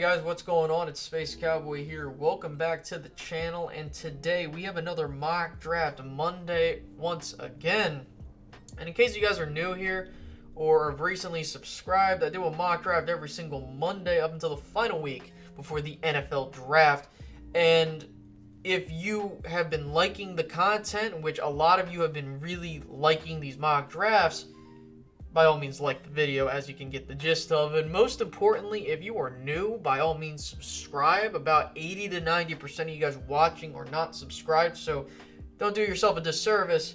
guys, what's going on? It's Space Cowboy here. Welcome back to the channel, and today we have another mock draft Monday once again. And in case you guys are new here or have recently subscribed, I do a mock draft every single Monday up until the final week before the NFL draft. And if you have been liking the content, which a lot of you have been really liking these mock drafts, by all means like the video, as you can get the gist of it. Most importantly, if you are new, by all means subscribe. About 80 to 90% of you guys watching are not subscribed, so don't do yourself a disservice.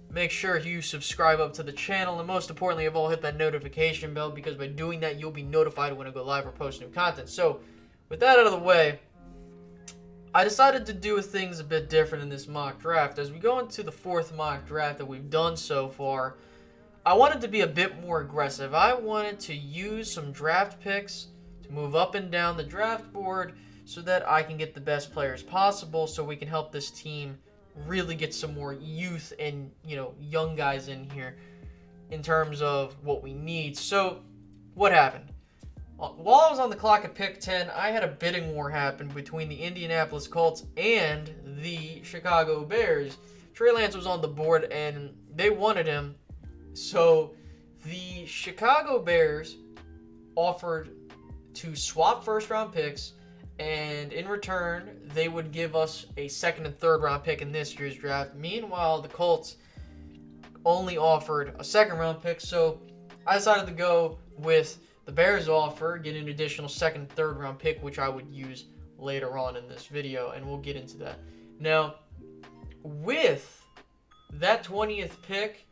Make sure you subscribe up to the channel, and most importantly of all, hit that notification bell, because by doing that you'll be notified when I go live or post new content. So with that out of the way, I decided to do things a bit different in this mock draft. As we go into the fourth mock draft that we've done so far, I wanted to be a bit more aggressive. I wanted to use some draft picks to move up and down the draft board so that I can get the best players possible, so we can help this team really get some more youth and, young guys in here in terms of what we need. So what happened? While I was on the clock at pick 10, I had a bidding war happen between the Indianapolis Colts and the Chicago Bears. Trey Lance was on the board and they wanted him. So the Chicago Bears offered to swap first-round picks, and in return, they would give us a second and third-round pick in this year's draft. Meanwhile, the Colts only offered a second-round pick, so I decided to go with the Bears offer, get an additional second and third-round pick, which I would use later on in this video, and we'll get into that. Now, with that 20th pick,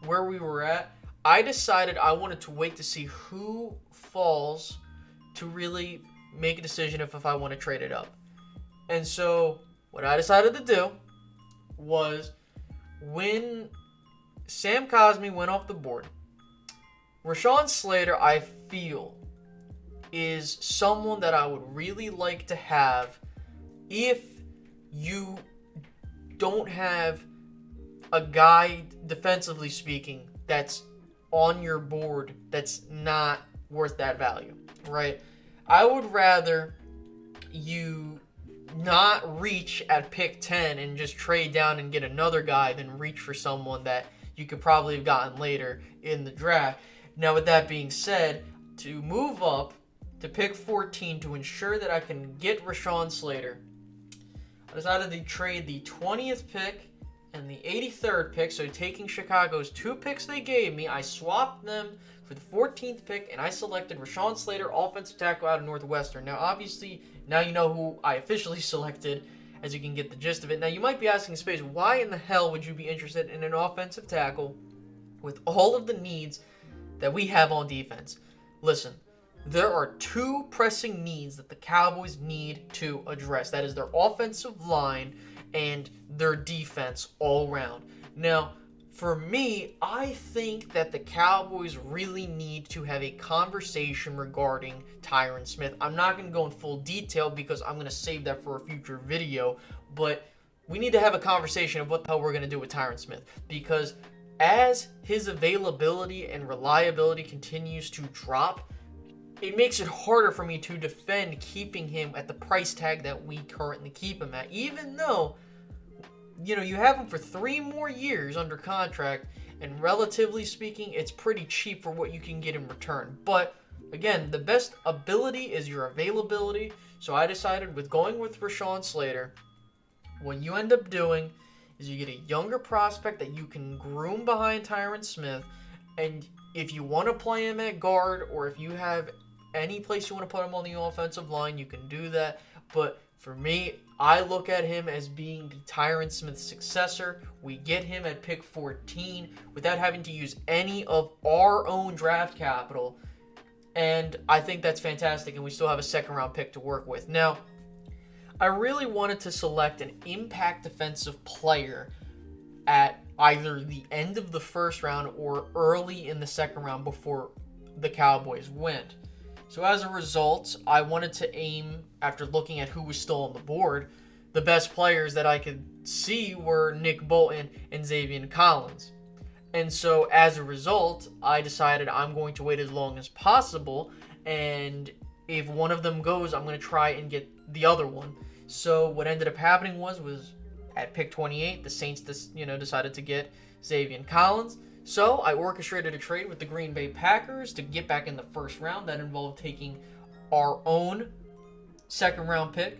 where we were at, I decided I wanted to wait to see who falls to really make a decision if I want to trade it up. And so what I decided to do was, when Sam Cosmi went off the board, Rashaan Slater, I feel, is someone that I would really like to have if you don't have a guy, defensively speaking, that's on your board that's not worth that value, right? I would rather you not reach at pick 10 and just trade down and get another guy than reach for someone that you could probably have gotten later in the draft. Now, with that being said, to move up to pick 14 to ensure that I can get Rashaan Slater, I decided to trade the 20th pick and the 83rd pick, so taking Chicago's two picks they gave me, I swapped them for the 14th pick, and I selected Rashaan Slater, offensive tackle out of Northwestern. Now, obviously, now you know who I officially selected, as you can get the gist of it. Now, you might be asking, Space, why in the hell would you be interested in an offensive tackle with all of the needs that we have on defense? Listen, there are two pressing needs that the Cowboys need to address. That is their offensive line and their defense all around. Now, for me, I think that the Cowboys really need to have a conversation regarding Tyron Smith. I'm not going to go in full detail because I'm going to save that for a future video, but we need to have a conversation of what the hell we're going to do with Tyron Smith, because as his availability and reliability continues to drop, it makes it harder for me to defend keeping him at the price tag that we currently keep him at, even though, you have him for 3 more years under contract, and relatively speaking, it's pretty cheap for what you can get in return. But again, the best ability is your availability, so I decided with going with Rashaan Slater, what you end up doing is you get a younger prospect that you can groom behind Tyron Smith, and if you want to play him at guard, or if you have any place you want to put him on the offensive line, you can do that. But for me, I look at him as being the Tyron Smith successor. We get him at pick 14 without having to use any of our own draft capital, and I think that's fantastic, and we still have a second-round pick to work with. Now, I really wanted to select an impact defensive player at either the end of the first round or early in the second round before the Cowboys went. So as a result, I wanted to aim, after looking at who was still on the board, the best players that I could see were Nick Bolton and Xavier Collins. And so as a result, I decided I'm going to wait as long as possible, and if one of them goes, I'm going to try and get the other one. So what ended up happening was at pick 28, the Saints decided to get Xavier Collins. So I orchestrated a trade with the Green Bay Packers to get back in the first round. That involved taking our own second round pick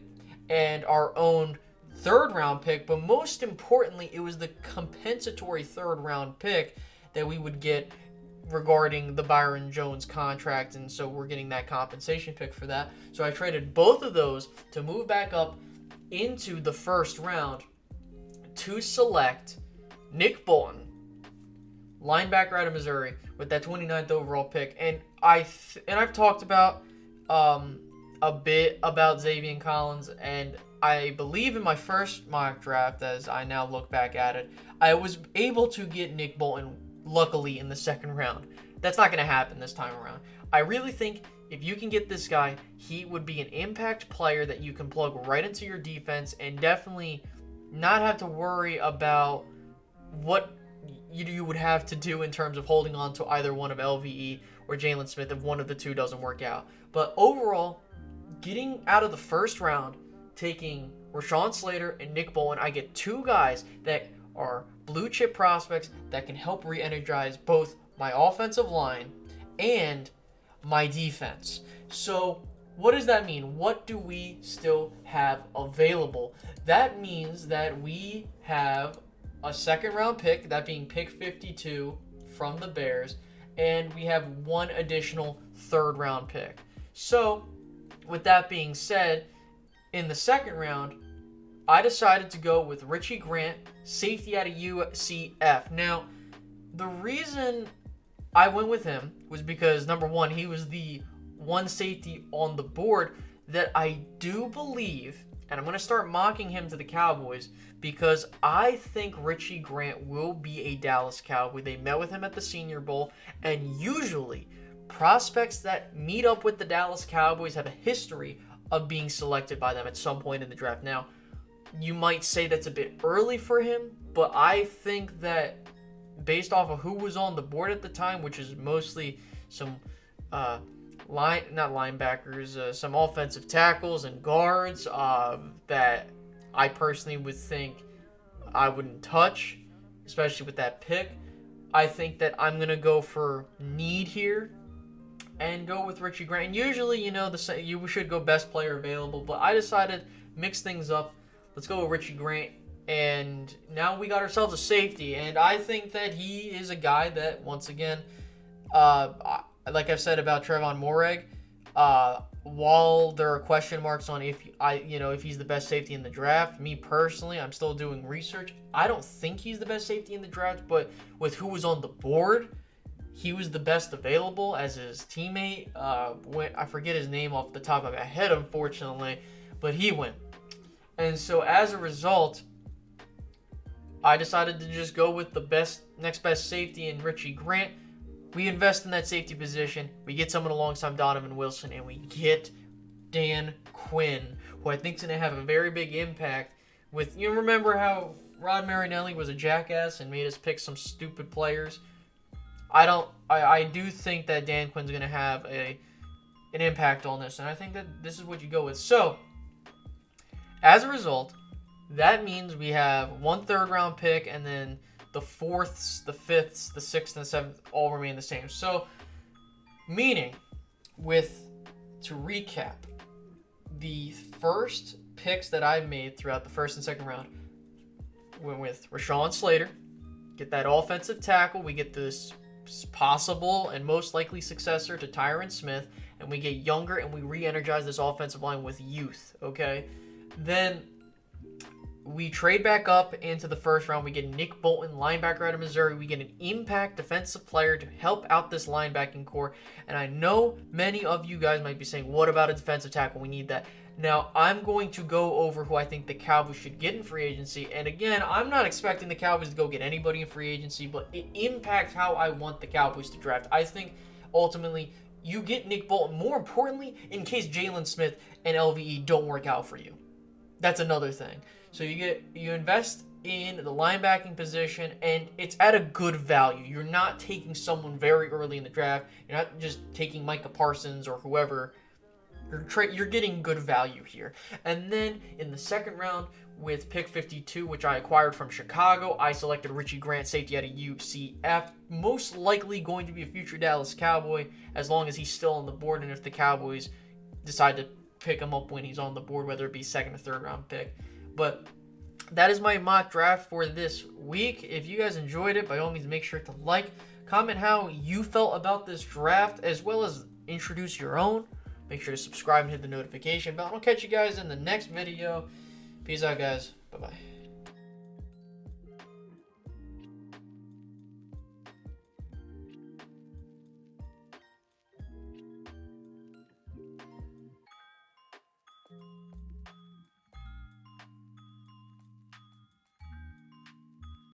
and our own third round pick, but most importantly, it was the compensatory third round pick that we would get regarding the Byron Jones contract, and so we're getting that compensation pick for that. So I traded both of those to move back up into the first round to select Nick Bolton, linebacker out of Missouri, with that 29th overall pick. And I've talked about a bit about Xavier Collins, and I believe in my first mock draft, as I now look back at it, I was able to get Nick Bolton, luckily, in the second round. That's not going to happen this time around. I really think if you can get this guy, he would be an impact player that you can plug right into your defense and definitely not have to worry about what you would have to do in terms of holding on to either one of LVE or Jalen Smith if one of the two doesn't work out. But overall, getting out of the first round, taking Rashaan Slater and Nick Bolton, I get two guys that are blue chip prospects that can help re-energize both my offensive line and my defense. So what does that mean? What do we still have available? That means that we have a second round pick, that being pick 52 from the Bears, and we have one additional third round pick. So with that being said, in the second round, I decided to go with Richie Grant, safety out of UCF. Now, the reason I went with him was because, number one, he was the one safety on the board that I do believe, and I'm going to start mocking him to the Cowboys, because I think Richie Grant will be a Dallas Cowboy. They met with him at the Senior Bowl, and usually prospects that meet up with the Dallas Cowboys have a history of being selected by them at some point in the draft. Now, you might say that's a bit early for him, but I think that based off of who was on the board at the time, which is mostly some not linebackers, some offensive tackles and guards that I personally would think I wouldn't touch, especially with that pick. I think that I'm going to go for need here and go with Richie Grant. And usually, you should go best player available, but I decided mix things up. Let's go with Richie Grant. And now we got ourselves a safety. And I think that he is a guy that, once again, like I've said about Trevon Moreg, while there are question marks on if he's the best safety in the draft, me personally, I'm still doing research. I don't think he's the best safety in the draft, but with who was on the board, he was the best available as his teammate. I forget his name off the top of my head, unfortunately, but he went. And so as a result, I decided to just go with the next best safety in Richie Grant. We invest in that safety position. We get someone alongside Donovan Wilson, and we get Dan Quinn, who I think is going to have a very big impact. You remember how Rod Marinelli was a jackass and made us pick some stupid players? I do think that Dan Quinn's going to have an impact on this, and I think that this is what you go with. So, as a result, that means we have one third-round pick, and then the fourths, the fifths, the sixth, and the seventh all remain the same. So, meaning, to recap, the first picks that I made throughout the first and second round went with Rashaan Slater, get that offensive tackle, we get this possible and most likely successor to Tyron Smith, and we get younger and we re-energize this offensive line with youth, okay? Then we trade back up into the first round. We get Nick Bolton, linebacker out of Missouri. We get an impact defensive player to help out this linebacking core. And I know many of you guys might be saying, what about a defensive tackle? We need that. Now, I'm going to go over who I think the Cowboys should get in free agency. And again, I'm not expecting the Cowboys to go get anybody in free agency, but it impacts how I want the Cowboys to draft. I think, ultimately, you get Nick Bolton, more importantly, in case Jalen Smith and LVE don't work out for you. That's another thing. So you invest in the linebacking position, and it's at a good value. You're not taking someone very early in the draft. You're not just taking Micah Parsons or whoever You're getting good value here. And then in the second round with pick 52, which I acquired from Chicago, I selected Richie Grant, safety out of UCF. Most likely going to be a future Dallas Cowboy as long as he's still on the board, and if the Cowboys decide to pick him up when he's on the board, whether it be second or third round pick. But that is my mock draft for this week. If you guys enjoyed it, by all means, make sure to like, comment how you felt about this draft, as well as introduce your own. Make sure to subscribe and hit the notification bell. I'll catch you guys in the next video. Peace out, guys. Bye-bye.